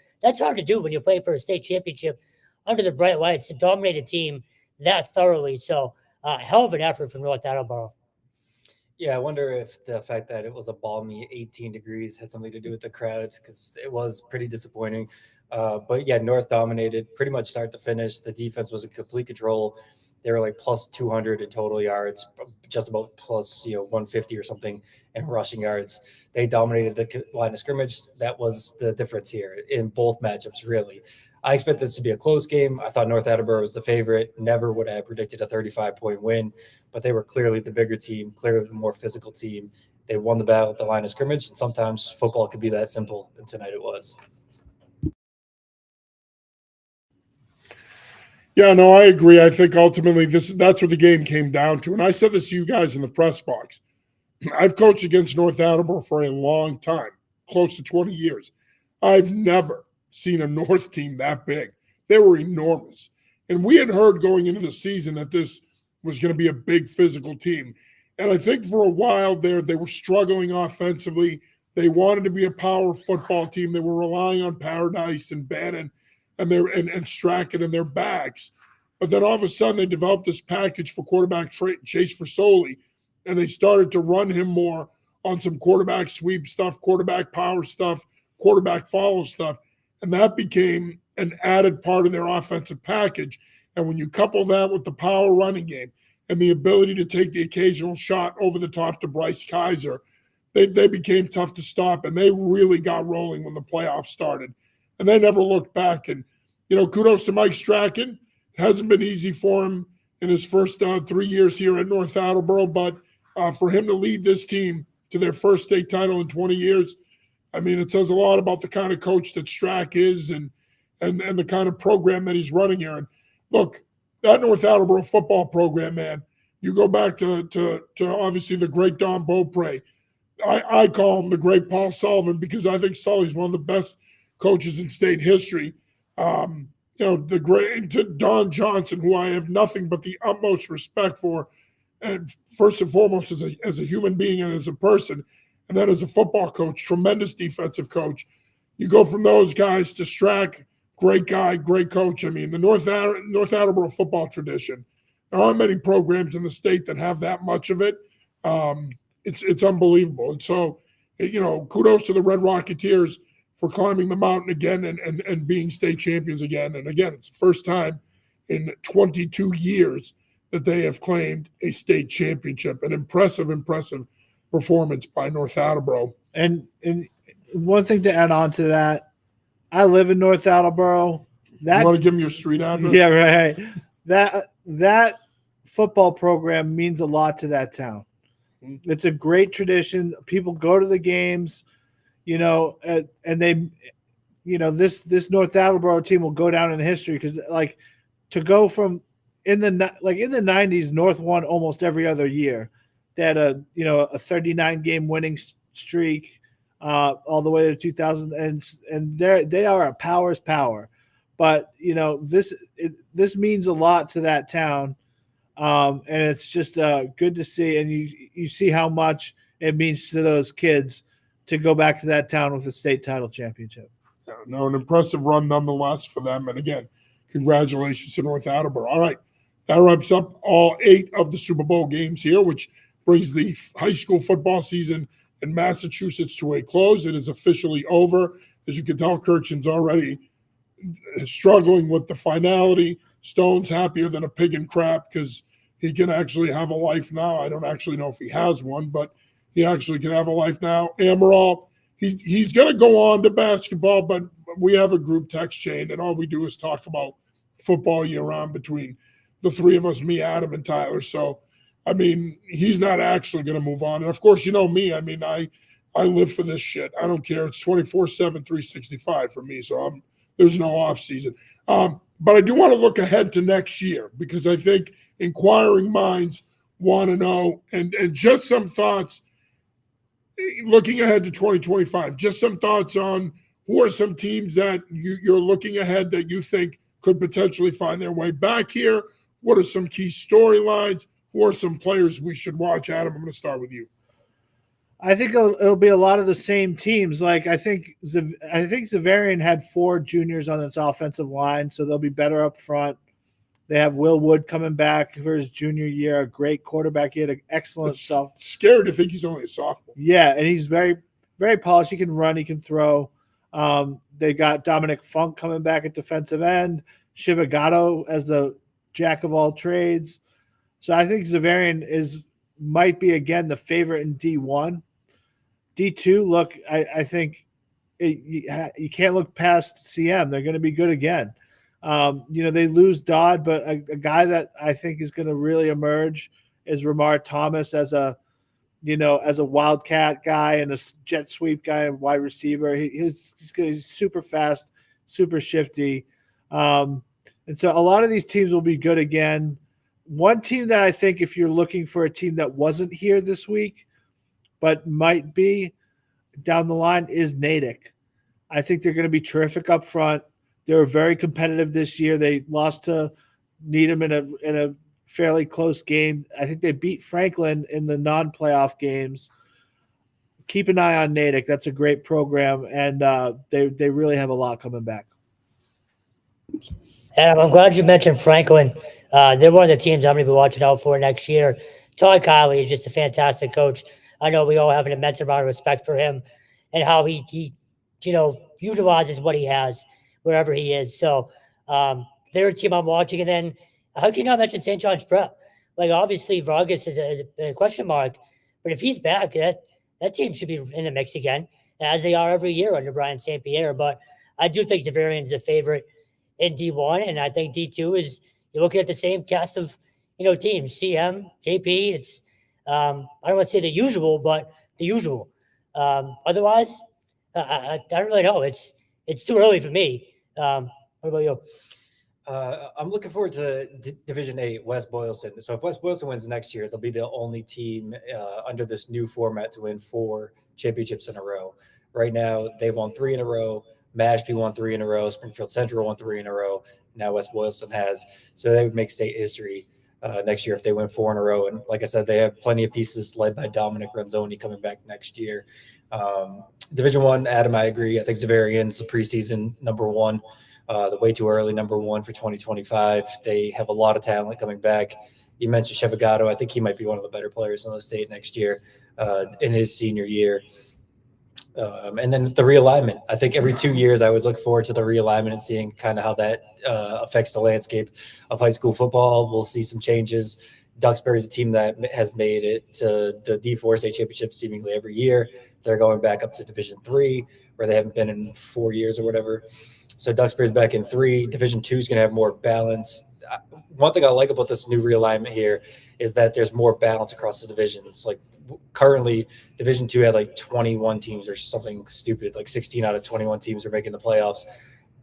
do when you're playing for a state championship under the bright lights, a dominated team that thoroughly. So hell of an effort from North Attleboro. Yeah, I wonder if the fact that it was a balmy 18 degrees had something to do with the crowd, because it was pretty disappointing. But yeah, North dominated pretty much start to finish. The defense was in complete control. They were like plus 200 in total yards, just about plus 150 or something in rushing yards. They dominated the line of scrimmage. That was the difference here in both matchups, really. I expect this to be a close game. I thought North Attleboro was the favorite. Never would have predicted a 35-point win, but they were clearly the bigger team, clearly the more physical team. They won the battle at the line of scrimmage, and sometimes football could be that simple, and tonight it was. Yeah, no, I agree. I think ultimately that's what the game came down to. And I said this to you guys in the press box. I've coached against North Attleboro for a long time, close to 20 years. I've never seen a North team that big. They were enormous. And we had heard going into the season that this was going to be a big physical team. And I think for a while there, they were struggling offensively. They wanted to be a power football team. They were relying on Paradise and Bannon and Strachan and their backs. But then all of a sudden they developed this package for quarterback Chase Frisoli, and they started to run him more on some quarterback sweep stuff, quarterback power stuff, quarterback follow stuff. And that became an added part of their offensive package. And when you couple that with the power running game and the ability to take the occasional shot over the top to Bryce Kaiser, they became tough to stop, and they really got rolling when the playoffs started. And they never looked back. And, kudos to Mike Strachan. It hasn't been easy for him in his first 3 years here at North Attleboro, but for him to lead this team to their first state title in 20 years, I mean, it says a lot about the kind of coach that Strack is and the kind of program that he's running here. And look, that North Attleboro football program, man, you go back to obviously the great Don Beaupre. I call him the great Paul Sullivan because I think Sully's one of the best coaches in state history. The great Don Johnson, who I have nothing but the utmost respect for, and first and foremost as a human being and as a person, and then as a football coach, tremendous defensive coach. You go from those guys to Strack, great guy, great coach. I mean, the North Attleboro football tradition. There aren't many programs in the state that have that much of it. It's unbelievable. And so, kudos to the Red Rocketeers for climbing the mountain again and being state champions again. And again, it's the first time in 22 years that they have claimed a state championship. An impressive performance by North Attleboro. And one thing to add on to that, I live in North Attleboro. You want to give them your street address? Yeah, right. That football program means a lot to that town. It's a great tradition. People go to the games, and they, this North Attleboro team will go down in history because, like, to go from in the 90s, North won almost every other year. They had a 39 game winning streak all the way to 2000, and they are a power's power. But this means a lot to that town, and it's just good to see. And you see how much it means to those kids to go back to that town with a state title championship. Yeah, no, an impressive run nonetheless for them. And again, congratulations to North Attleboro. All right, that wraps up all 8 of the Super Bowl games here, which brings the high school football season in Massachusetts to a close. It is officially over. As you can tell, Kirchin's already struggling with the finality. Stone's happier than a pig in crap because he can actually have a life now. I don't actually know if he has one, but he actually can have a life now. Amaral, he's going to go on to basketball, but we have a group text chain, and all we do is talk about football year-round between the three of us, me, Adam, and Tyler. So, I mean, he's not actually going to move on. And, of course, you know me. I mean, I live for this shit. I don't care. It's 24/7, 365 for me, so there's no off season. But I do want to look ahead to next year because I think inquiring minds want to know. And just some thoughts looking ahead to 2025, just some thoughts on who are some teams that you're looking ahead that you think could potentially find their way back here. What are some key storylines? Who are some players we should watch? Adam, I'm going to start with you. I think it'll be a lot of the same teams. Like I think Zavarian had 4 juniors on its offensive line, so they'll be better up front. They have Will Wood coming back for his junior year, a great quarterback. He had excellent stuff. Scary to think he's only a sophomore. Yeah, and he's very, very polished. He can run, he can throw. They got Dominic Funk coming back at defensive end, Shiva Gatto as the jack of all trades. So I think Zavarian might be again the favorite in D1. D2, look, I think you can't look past CM. They're going to be good again. They lose Dodd, but a guy that I think is going to really emerge is Ramar Thomas as a wildcat guy and a jet sweep guy and wide receiver. He's super fast, super shifty. And so a lot of these teams will be good again. One team that I think if you're looking for a team that wasn't here this week but might be down the line is Natick. I think they're going to be terrific up front. They were very competitive this year. They lost to Needham in a fairly close game. I think they beat Franklin in the non-playoff games. Keep an eye on Natick. That's a great program, and they really have a lot coming back. Adam, I'm glad you mentioned Franklin. They're one of the teams I'm going to be watching out for next year. Todd Kiley is just a fantastic coach. I know we all have an immense amount of respect for him and how he utilizes what he has wherever he is. So they're a team I'm watching. And then how can you not mention St. John's Prep? Like, obviously, Vargas is a question mark. But if he's back, that team should be in the mix again, as they are every year under Brian St. Pierre. But I do think Zavarian's the favorite in D1. And I think D2 is you're looking at the same cast of teams, CM, KP. It's I don't want to say the usual, but the usual. Otherwise, I don't really know. It's too early for me. What about you? I'm looking forward to Division 8, West Boylston. So if West Boylston wins next year, they'll be the only team under this new format to win 4 championships in a row. Right now, they've won 3 in a row. Mashpee won 3 in a row. Springfield Central won 3 in a row. Now West Boylston has. So they would make state history next year if they win 4 in a row. And like I said, they have plenty of pieces led by Dominic Renzoni coming back next year. Division 1, Adam, I agree. I think Zavarian's the preseason number 1. the way too early number 1 for 2025. They have a lot of talent coming back. You mentioned Chevagato. I think he might be one of the better players in the state next year in his senior year. And then the realignment. I think every 2 years I always look forward to the realignment and seeing kind of how that affects the landscape of high school football. We'll see some changes. Duxbury is a team that has made it to the D4 state championship seemingly every year. They're going back up to Division III, where they haven't been in 4 years or whatever. So Duxbury's back in 3. Division II is going to have more balance. One thing I like about this new realignment here is that there's more balance across the divisions. Like currently, Division II had like 21 teams or something stupid, like 16 out of 21 teams are making the playoffs.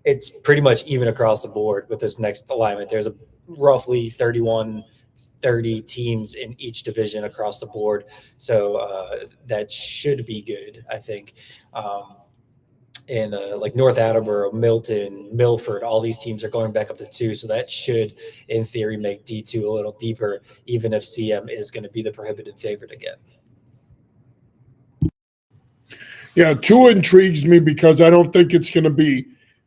It's pretty much even across the board with this next alignment. There's a roughly 30 teams in each division across the board. So that should be good, I think. And like North Attleboro, Milton, Milford, all these teams are going back up to 2. So that should, in theory, make D2 a little deeper, even if CM is going to be the prohibitive favorite again. Yeah, 2 intrigues me because I don't think it's going to be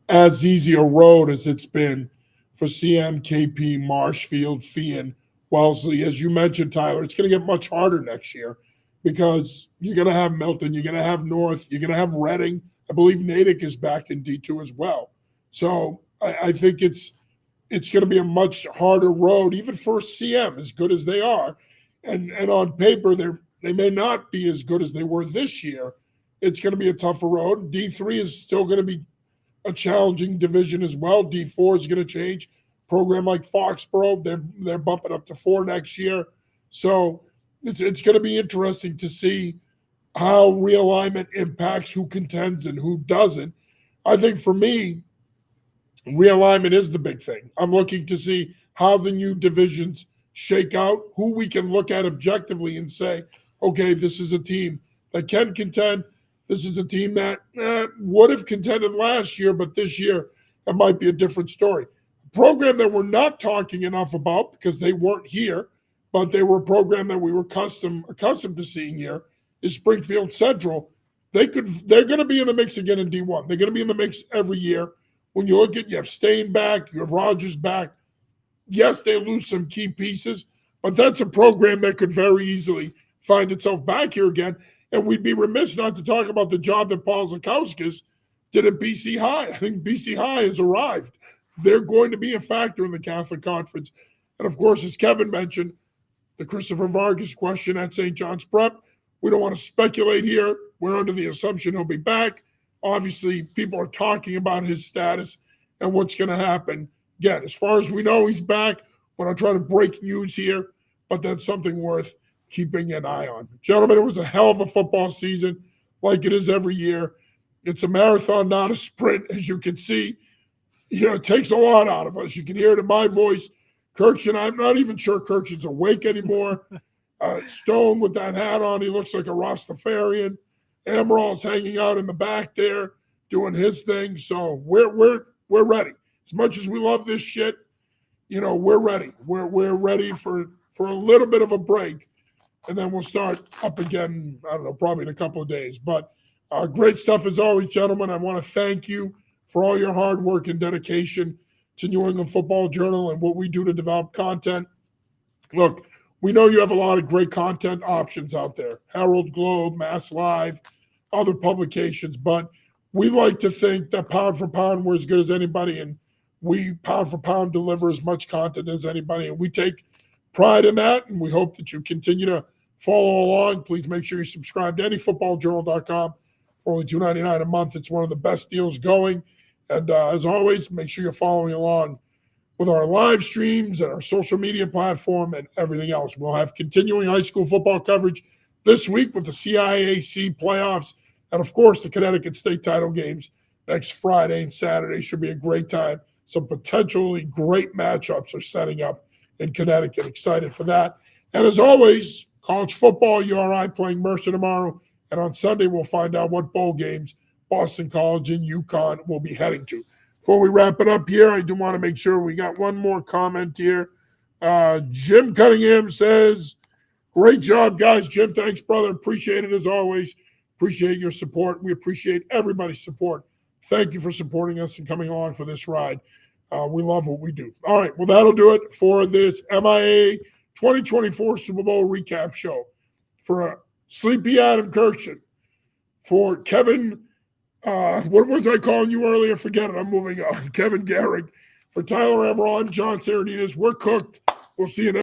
as easy a road as it's been for CM, KP, Marshfield, Fian, Wellesley. As you mentioned, Tyler, it's going to get much harder next year because you're going to have Milton, you're going to have North, you're going to have Reading. I believe Natick is back in D2 as well. So I think it's going to be a much harder road, even for CM, as good as they are. And on paper, they may not be as good as they were this year. It's going to be a tougher road. D3 is still going to be a challenging division as well. D4 is going to change. Program like Foxborough, they're bumping up to 4 next year. So it's going to be interesting to see how realignment impacts who contends and who doesn't. I think for me, realignment is the big thing. I'm looking to see how the new divisions shake out, who we can look at objectively and say, okay, this is a team that can contend. This is a team that would have contended last year, but this year it might be a different story. A program that we're not talking enough about because they weren't here, but they were a program that we were accustomed to seeing here, is Springfield Central. They're going to be in the mix again in D1. They're going to be in the mix every year. When you look at, you have Stain back, you have Rogers back. Yes, they lose some key pieces, but that's a program that could very easily find itself back here again. And we'd be remiss not to talk about the job that Paul Zakauskas did at BC High. I think BC High has arrived. They're going to be a factor in the Catholic Conference. And of course, as Kevin mentioned, the Christopher Vargas question at St. John's Prep. We don't want to speculate here. We're under the assumption he'll be back. Obviously, people are talking about his status and what's going to happen. Again, as far as we know, he's back. We're not trying to break news here, but that's something worth keeping an eye on. Gentlemen, it was a hell of a football season, like it is every year. It's a marathon, not a sprint, as you can see. It takes a lot out of us. You can hear it in my voice. Kirkshin, I'm not even sure Kirkshin's awake anymore. Stone with that hat on, he looks like a Rastafarian. Emerald's hanging out in the back there, doing his thing. So we're ready. As much as we love this shit, we're ready. We're ready for a little bit of a break, and then we'll start up again. I don't know, probably in a couple of days. But great stuff as always, gentlemen. I want to thank you for all your hard work and dedication to New England Football Journal and what we do to develop content. Look, we know you have a lot of great content options out there. Herald, Globe, Mass Live, other publications. But we like to think that pound for pound, we're as good as anybody. And we, pound for pound, deliver as much content as anybody. And we take pride in that. And we hope that you continue to follow along. Please make sure you subscribe to anyfootballjournal.com for only $2.99 a month. It's one of the best deals going. And as always, make sure you're following along with our live streams and our social media platform and everything else. We'll have continuing high school football coverage this week with the CIAC playoffs and, of course, the Connecticut State title games next Friday and Saturday. Should be a great time. Some potentially great matchups are setting up in Connecticut. Excited for that. And as always, college football, URI playing Mercer tomorrow. And on Sunday, we'll find out what bowl games Boston College and UConn will be heading to. Before we wrap it up here, I do want to make sure we got one more comment here. Jim Cunningham says, great job, guys. Jim, thanks, brother. Appreciate it as always. Appreciate your support. We appreciate everybody's support thank you for supporting us and coming along for this ride. We love what we do. All right, well, that'll do it for this MIAA 2024 Super Bowl recap show. For Sleepy Adam Kirchen, for Kevin, what was I calling you earlier? Forget it, I'm moving on. Kevin Garrick, for Tyler Eberron, John Serenitas, we're cooked. We'll see you next